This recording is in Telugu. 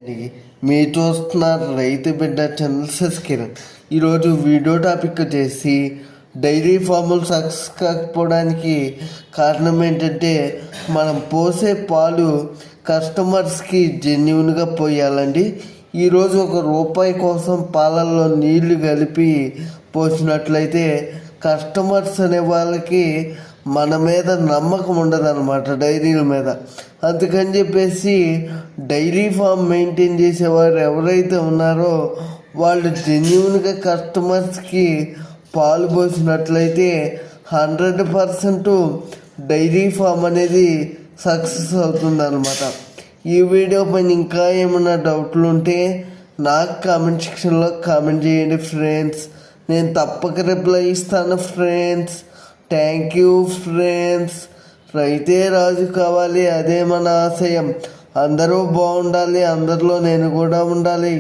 మీరు చూస్తున్నారు రైతు బిడ్డ ఛానల్ సబ్స్క్రైబ్. ఈరోజు వీడియో టాపిక్ వచ్చేసి డైరీ ఫార్ములు సక్సెస్ కాకపోవడానికి కారణం ఏంటంటే మనం పోసే పాలు కస్టమర్స్కి జెన్యున్గా పోయాలండి. ఈరోజు ₹1 కోసం పాలల్లో నీళ్లు కలిపి పోసినట్లయితే కస్టమర్స్ అనే వాళ్ళకి మన మీద నమ్మకం ఉండదు అన్నమాట, డైరీల మీద. అందుకని చెప్పేసి డైరీ ఫామ్ మెయింటైన్ చేసేవారు ఎవరైతే ఉన్నారో వాళ్ళు జెన్యున్గా కస్టమర్స్కి పాలు పోసినట్లయితే 100% డైరీ ఫామ్ అనేది సక్సెస్ అవుతుందన్నమాట. ఈ వీడియో పైన ఇంకా ఏమైనా డౌట్లు ఉంటే నాకు కామెంట్ సెక్షన్లో కామెంట్ చేయండి ఫ్రెండ్స్. నేను తప్పక రిప్లై ఇస్తాను ఫ్రెండ్స్. Thank you friends. రైతే రాజు కావాలి, అదే మన ఆశయం. అందరూ బాగుండాలి, అందరిలో నేను కూడా ఉండాలి.